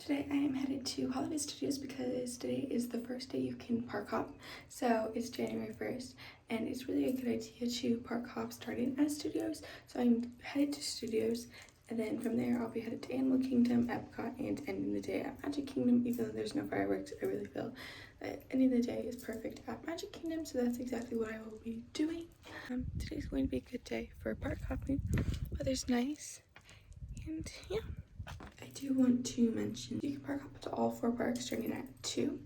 Today I am headed to Hollywood Studios because today is the first day you can park hop. So it's January 1st and it's really a good idea to park hop starting at Studios. So I'm headed to Studios and then from there I'll be headed to Animal Kingdom, Epcot, and ending the day at Magic Kingdom. Even though there's no fireworks, I really feel that ending the day is perfect at Magic Kingdom, so that's exactly what I will be doing. Today's going to be a good day for park hopping. Weather's nice and yeah. I do want to mention you can park up to all 4 parks starting at 2,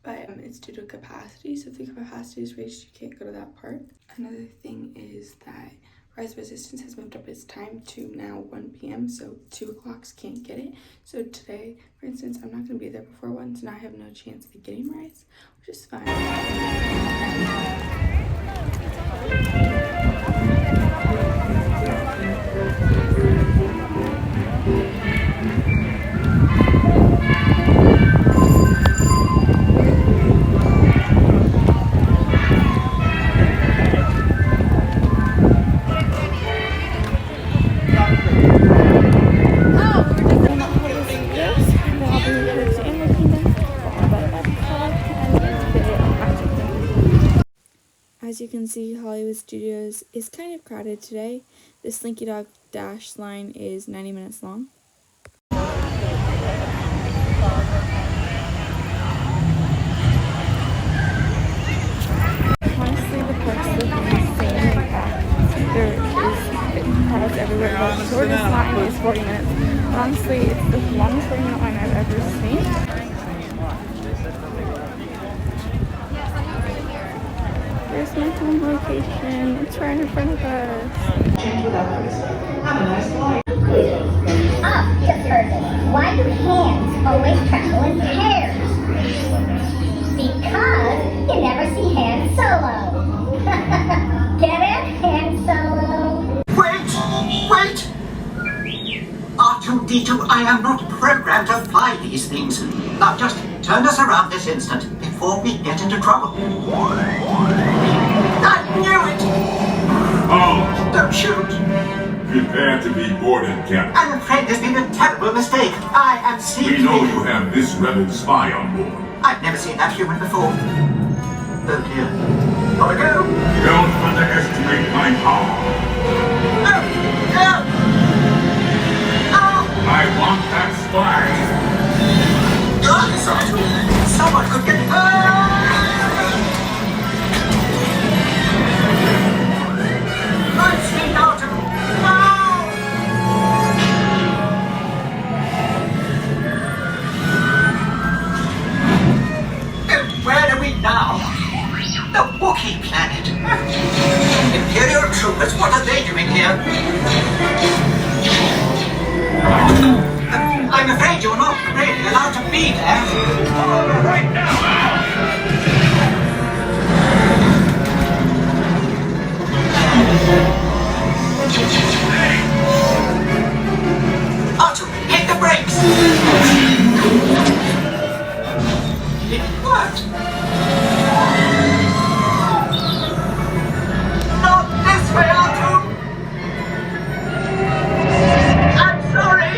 but it's due to capacity, so if the capacity is reached, you can't go to that park. Another thing is that Rise of Resistance has moved up its time to now 1 p.m., so 2 o'clocks can't get it. So today, for instance, I'm not going to be there before 1, so now I have no chance of getting Rise, which is fine. As you can see, Hollywood Studios is kind of crowded today. The Slinky Dog Dash line is 90 minutes long. Honestly, the parks look insanely packed. There is crowds everywhere. The shortest line is 40 minutes. Honestly, it's the longest 40-minute line I've ever seen. Here's my home location. It's right in front of us. Just heard this. Why do hands always travel in pairs? Because you never see Han Solo. Get it? Han Solo? Wait! R2-D2, I am not programmed to fly these things. Now just turn us around this instant before we get into trouble. I knew it! Oh, Don't shoot! prepare to be boarded, Captain. I'm afraid there's been a terrible mistake. I am seeing... We know you have this rebel spy on board. I've never seen that human before. Oh dear. Gotta go! Don't underestimate my power. No! No! Oh! I want that spy. Someone could get Lights me out of Where are we now? The Wookiee planet. Imperial troopers, what are they doing here? I'm afraid you're not really allowed to be there. Right now! Otto, hit the brakes! It worked! Not this way, Otto! I'm sorry!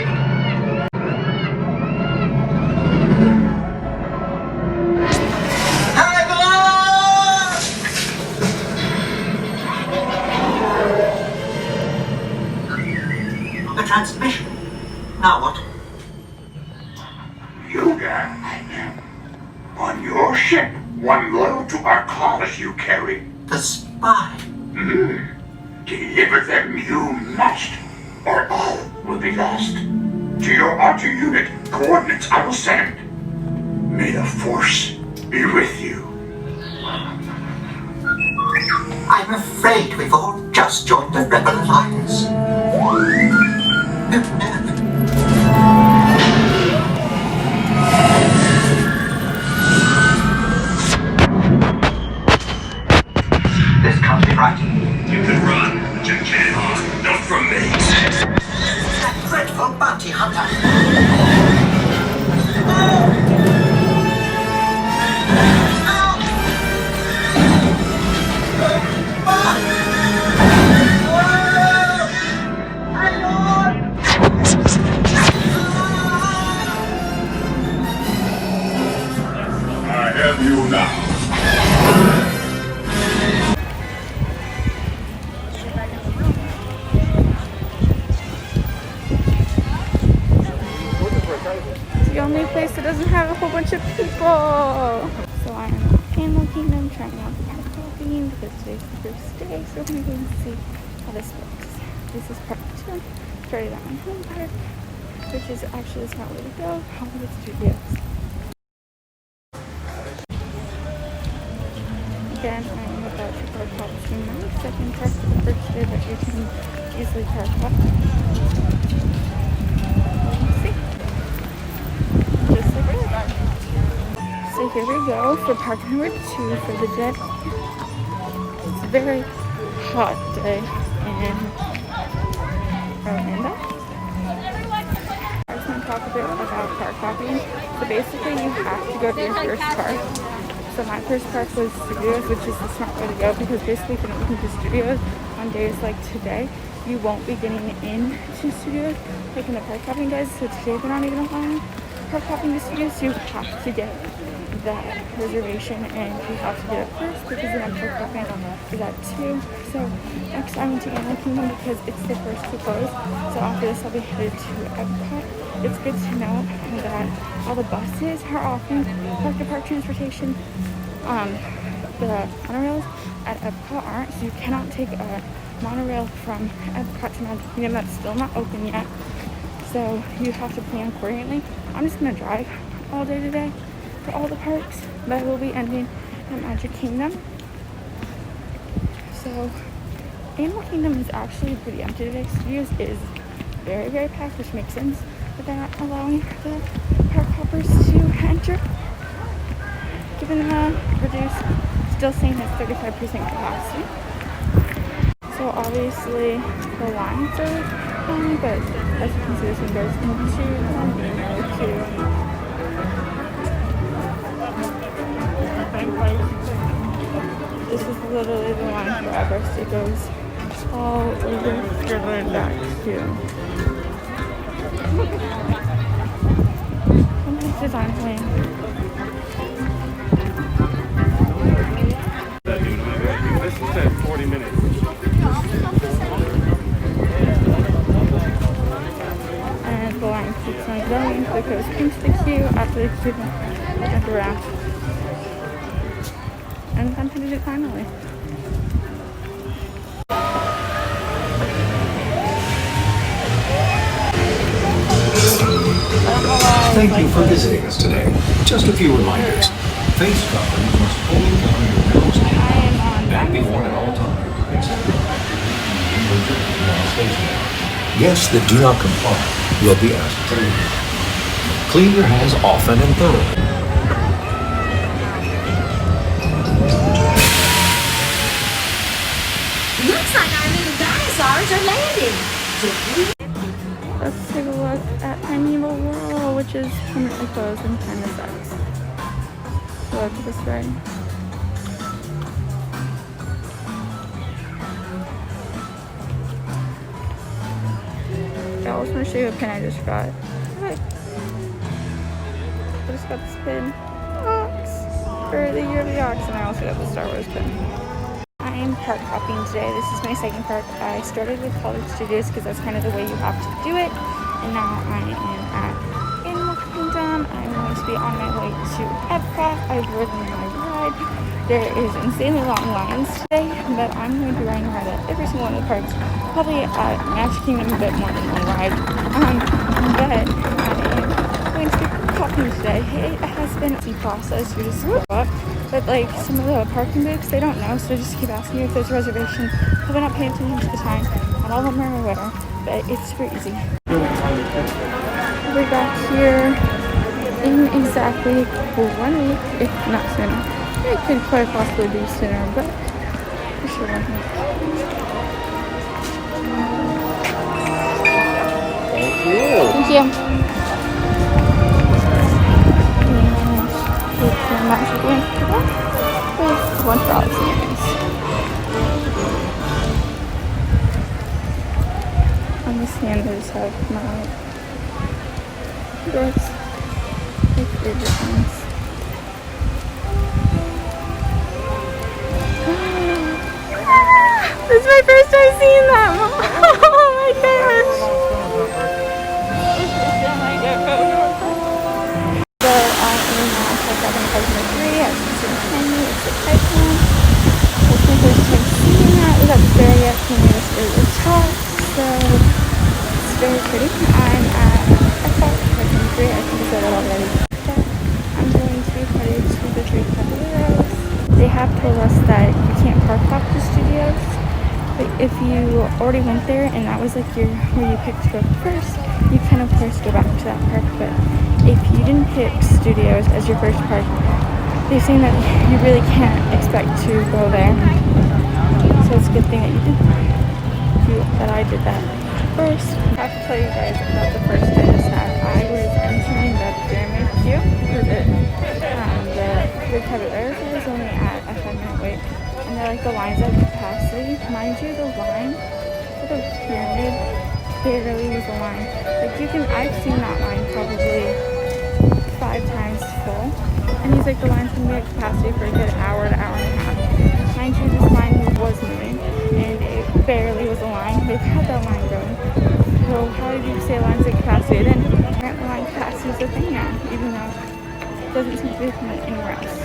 The transmission. Now what? You guys, on your ship, one loyal to our cause you carry. The spy. Deliver them you must, or all will be lost. To your R2 unit, coordinates I will send. May the Force be with you. I'm afraid we've all just joined the Rebel Alliance. This can't be right. You can run, but you can't hide. Not from me. That dreadful bounty hunter. have you now. It's the only place that doesn't have a whole bunch of people. So I'm in Animal Kingdom trying out park hopping because today's the first day. So we're going to go and see how this works. This is part 2. Started at my home park, which is actually the smart way to go. Hollywood Studios. Again, I am about to park hop to my second park for the first day that you can easily park hop. See? Just like that. So here we go for park number 2 for the day. It's a very hot day in Orlando. I just want to talk a bit about park hopping. So basically you have to go to your first park. So my first park was Studios, which is the smart way to go because basically if you don't come to Studios on days like today, you won't be getting into Studios like in the park hopping guys. So today they're not even allowing park hopping to Studios, so you have to get that reservation and you have to get it first because then park hopping is at 2. So next I went to Animal Kingdom because it's the first to close. So after this I'll be headed to Epcot. It's good to know that all the buses are offering park-to-park transportation. The monorails at Epcot aren't, so you cannot take a monorail from Epcot to Magic Kingdom. That's still not open yet, so you have to plan accordingly. I'm just gonna drive all day today to all the parks, but I will be ending at Magic Kingdom. So Animal Kingdom is actually pretty empty today. Studios is very, very packed, which makes sense, but they're not allowing the park hoppers to enter, given the reduced, still saying it's 35% capacity. So obviously the lines are long, but as you can see, this one goes into Nemo too. This is literally the line forever, so it goes all over further back too. Nice design plan. This said 40 minutes. And the line keeps on going, so it goes into the queue, after the queue, and around. And I'm headed it finally. Thank you for visiting us today. Just a few reminders. Face coverings must fully cover your nose and be worn at all times, except for while stationary. Guests that do not comply will be asked to leave. Clean your hands often and thoroughly. Looks like our little dinosaurs are landing. Let's take a look at Primeval World, which is permanently closed and kind of sucks. So look at this ride. I also want to show you a pin I just got. Look. I just got this pin. Ox. For the year of the ox, and I also got the Star Wars pin. I am park hopping today. This is my second park. I started with Hollywood Studios because that's kind of the way you have to do it. And now I am at Animal Kingdom. I'm going to be on my way to Epcot. I've ridden my ride. There is insanely long lines today, but I'm going to be riding a ride at every single one of the parks. Probably at Magic Kingdom a bit more than one ride. But I am going to be hopping today. It has been a process. You just go up. But like some of the parking booths, they don't know, so they just keep asking you if there's a reservation. Probably not paying attention to the time. Not all of them are aware, but it's super easy. We got here in exactly 1 week, if not sooner. It could quite possibly be sooner, but for sure. Thank you. Thank you. Magic with $1 savings. On the standards have my books, my favorite ones. my first time seeing them. Oh my gosh. So I'm in check out in Cosmo 3 at Season 10. It's the Typhoon. It's my first time seeing that. We got the very up when we was really top. So it's very pretty. I'm at Epcot, Cosmo 3. I think I said that already. I'm going to be headed to the Three Caballeros. They have told us that you can't park hop the studios. But if you already went there and that was like your where you picked to go first, you can of course go back to that park. But if you didn't pick studios as your first park, they're saying that you really can't expect to go there. So it's a good thing that you did that I did that first. I have to tell you guys about the first day I just had. I was entering the pyramid queue for the Caballeros. I was only at a 5-minute wait. And they're like the lines at capacity. Mind you, the line for the pyramid barely was a line. Like I've seen that line probably 5 times full. And he's like, the line's gonna be at capacity for a good hour to hour and a half. Mind you, this line was moving and it barely was a line. They've had that line going. So how did you say line's at capacity? Then apparently line capacity is a thing now, even though it doesn't seem to be happening anywhere else.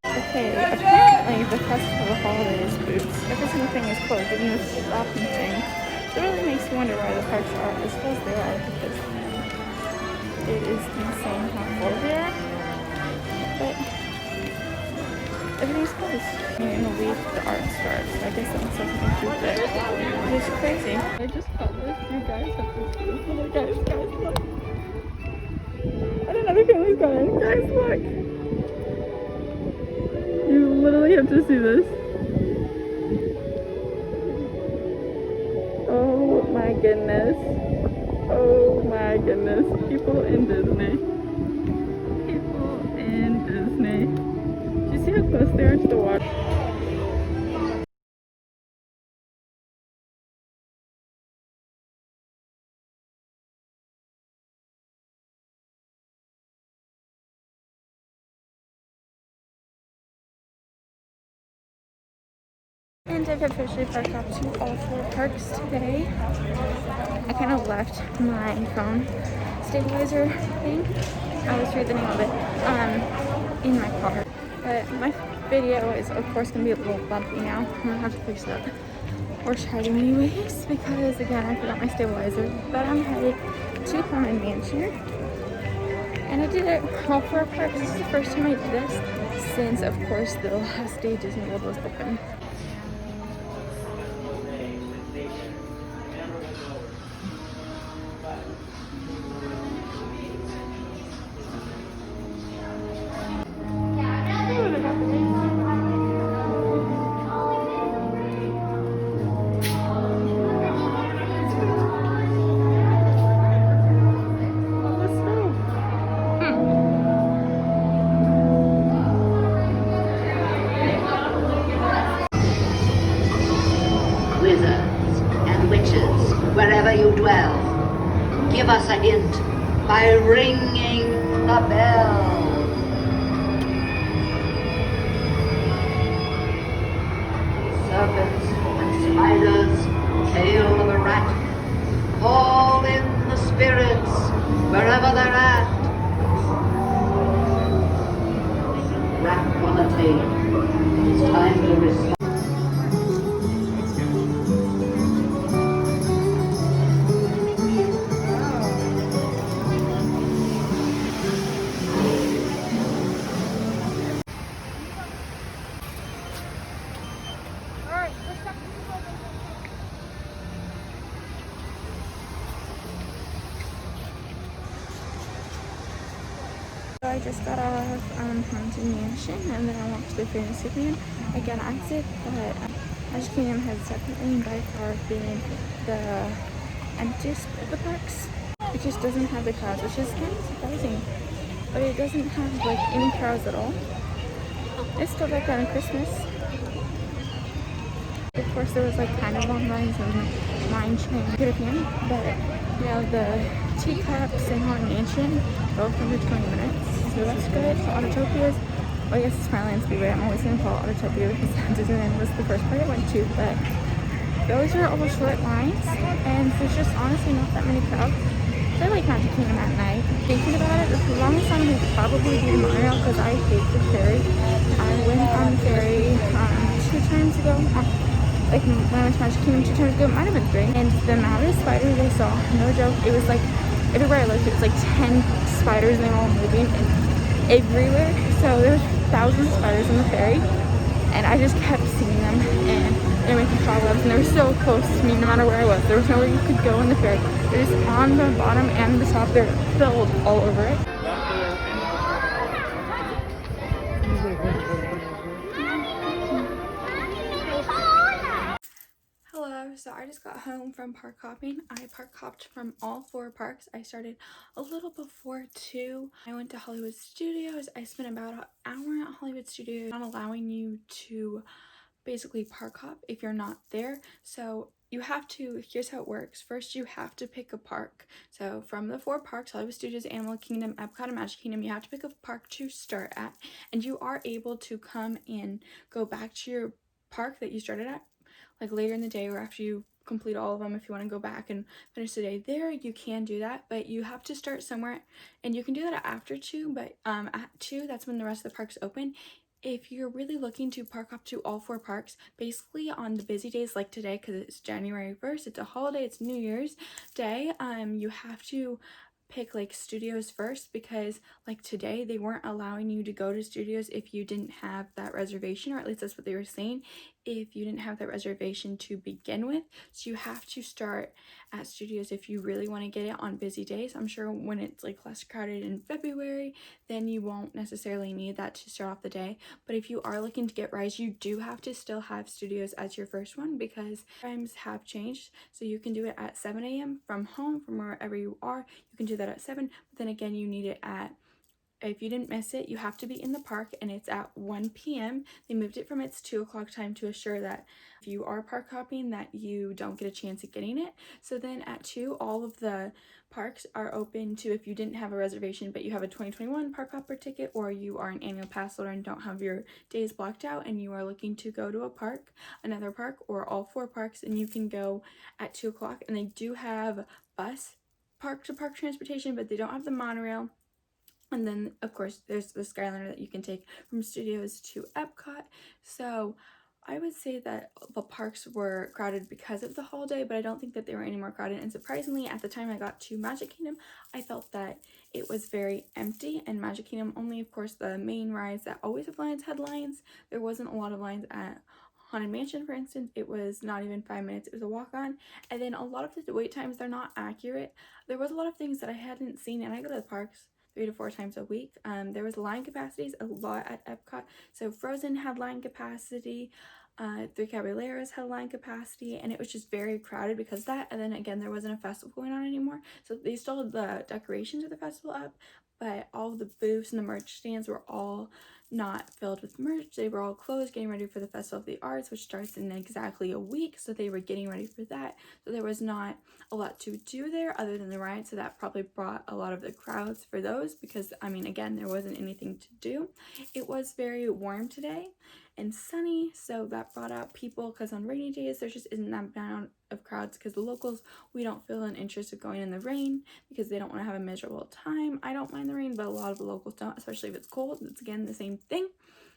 Okay, apparently the Festival of Holidays booths, every single thing is closed, even the shopping thing. It really makes you wonder why the parks are as full as they are, because it is insane how full they are. But everything's closed. In a week, the art starts. I guess that looks like something too big. It's crazy. I just caught this. You guys have to see this. Oh, guys, look. And another family's got in. Guys, look. You literally have to see this. Oh my goodness. Oh my goodness. People in Disney. People in Disney. Do you see how close they are to the water? And I've officially parked up to all 4 parks today. I kind of left my phone stabilizer thing, I always forget the name of it, in my car. But my video is of course going to be a little bumpy now. I'm going to have to fix that. Or try to anyways, because again I forgot my stabilizer. But I'm headed to Haunted Mansion. And I did it all 4 parks. This is the first time I did this since of course the last day Disney World was open. Wherever you dwell, give us a hint by ringing the bell. Serpents and spiders, tail of a rat, call in the spirits wherever they're at. Rap on the tail, it's time to respond. I just got off Haunted Mansion and then I walked to the Fantasyland. Again, I did, but Magic Kingdom has definitely by far been the emptiest of the parks. It just doesn't have the crowds, which is kind of surprising. But it doesn't have like any crowds at all. It's still like on Christmas. Of course, there was like kind of long lines and line change European, but you know the teacups and Haunted Mansion both under 20 minutes. So that's good. So Autotopias well, I guess it's Smileland Speedway. I'm always going to call it to.To because Disneyland was the first part I went to, but those are all short lines, and there's just honestly not that many crowds. I like Magic Kingdom at night. Thinking about it, the longest time would probably be the monorail because I hate the ferry. I went on the ferry 2 times ago. Like when I went to Magic Kingdom 2 times ago, it might have been 3. And the amount of spiders I saw, no joke, it was like everywhere I looked, it was like 10 spiders and they were all moving and everywhere. So there was thousands of spiders on the ferry, and I just kept seeing them, and they were making cobwebs, and they were so close to me no matter where I was. There was nowhere you could go in the ferry. They're just on the bottom and the top. They're filled all over it. Hello, so I just got home from park hopping. I park hopped from all 4 parks. I started a little before 2. I went to Hollywood Studios. I spent about an hour at Hollywood Studios, not allowing you to basically park hop if you're not there. So you have to, here's how it works. First, you have to pick a park. So from the 4 parks, Hollywood Studios, Animal Kingdom, Epcot, and Magic Kingdom, you have to pick a park to start at, and you are able to come and go back to your park that you started at like later in the day or after you complete all of them. If you want to go back and finish the day there, you can do that, but you have to start somewhere, and you can do that after 2, but at 2, that's when the rest of the parks open. If you're really looking to park up to all 4 parks, basically on the busy days like today, because it's January 1st, it's a holiday, it's New Year's Day, you have to pick like studios first, because like today they weren't allowing you to go to studios if you didn't have that reservation, or at least that's what they were saying, if you didn't have that reservation to begin with. So you have to start at studios if you really want to get it on busy days. I'm sure when it's like less crowded in February, then you won't necessarily need that to start off the day. But if you are looking to get rides, you do have to still have studios as your first one, because times have changed. So you can do it at 7 a.m. from home, from wherever you are. You can do that at 7, but then again, you need it at, if you didn't miss it, you have to be in the park, and it's at 1 p.m. They moved it from its 2 o'clock time to assure that if you are park hopping that you don't get a chance at getting it. So then at 2, all of the parks are open to, if you didn't have a reservation but you have a 2021 park hopper ticket, or you are an annual pass holder and don't have your days blocked out and you are looking to go to a park, another park, or all 4 parks, and you can go at 2 o'clock. And they do have bus park to park transportation, but they don't have the monorail. And then of course there's the Skyliner that you can take from Studios to Epcot. So I would say that the parks were crowded because of the holiday, but I don't think that they were any more crowded. And surprisingly, at the time I got to Magic Kingdom, I felt that it was very empty. And Magic Kingdom, only of course the main rides that always have lines had lines. There wasn't a lot of lines at Haunted Mansion, for instance. It was not even 5 minutes, it was a walk-on. And then a lot of the wait times, they're not accurate. There was a lot of things that I hadn't seen, and I go to the parks 3 to 4 times a week. There was line capacities a lot at Epcot. So Frozen had line capacity, 3 Caballeros had line capacity, and it was just very crowded because of that. And then again, there wasn't a festival going on anymore, so they still had the decorations of the festival up, but all of the booths and the merch stands were all not filled with merch. They were all closed, getting ready for the Festival of the Arts, which starts in exactly a week, so they were getting ready for that. So there was not a lot to do there other than the ride, so that probably brought a lot of the crowds for those, because I mean, again, there wasn't anything to do. It was very warm today and sunny, so that brought out people, because on rainy days there just isn't that amount of crowds, because the locals, we don't feel an interest of going in the rain because they don't want to have a miserable time. I don't mind the rain, but a lot of the locals don't, especially if it's cold. It's again the same thing.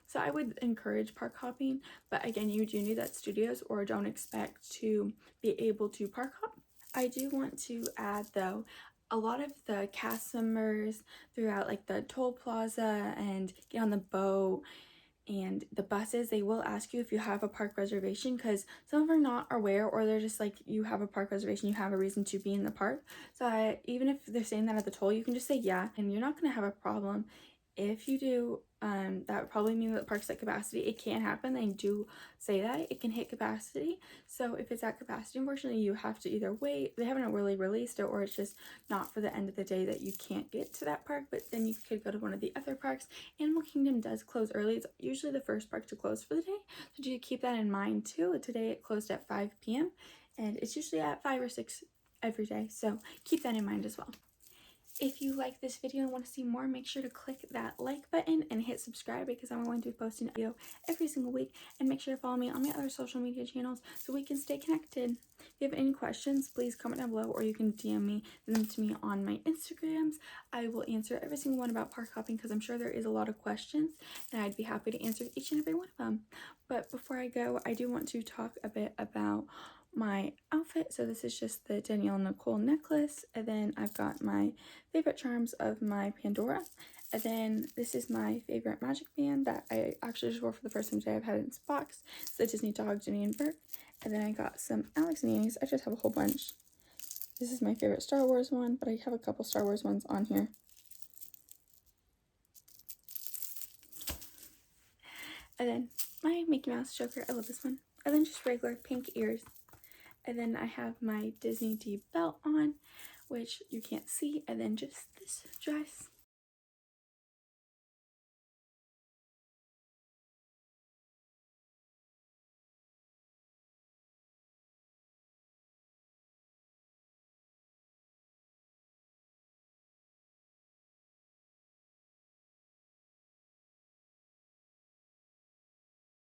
So I would encourage park hopping, but again, you do need that studios, or don't expect to be able to park hop. I do want to add though, a lot of the cast members throughout like the toll plaza and get on the boat and the buses, they will ask you if you have a park reservation, because some of them are not aware, or they're just like, you have a park reservation, you have a reason to be in the park. So even if they're saying that at the toll, you can just say yeah, and you're not going to have a problem. If you do, that would probably mean that the park's at capacity. It can happen, they do say that it can hit capacity. So if it's at capacity, unfortunately, you have to either wait, they haven't really released it, or it's just not for the end of the day that you can't get to that park. But then you could go to one of the other parks. Animal Kingdom does close early. It's usually the first park to close for the day, so do keep that in mind too. Today it closed at 5 p.m. and it's usually at 5 or 6 every day, so keep that in mind as well. If you like this video and want to see more, make sure to click that like button and hit subscribe, because I'm going to be posting a video every single week. And make sure to follow me on my other social media channels so we can stay connected. If you have any questions, please comment down below, or you can DM me them to me on my Instagrams. I will answer every single one about park hopping, because I'm sure there is a lot of questions, and I'd be happy to answer each and every one of them. But before I go, I do want to talk a bit about my outfit. So this is just the Danielle Nicole necklace, and then I've got my favorite charms of my Pandora, and then this is my favorite magic band that I actually just wore for the first time today. I've had it in its box. It's the Disney Dog, Jenny and Burke. And then I got some Alex and Annie's. I just have a whole bunch. This is my favorite Star Wars one, but I have a couple Star Wars ones on here. And then my Mickey Mouse choker. I love this one. And then just regular pink ears. And then I have my Disney D belt on, which you can't see. And then just this dress.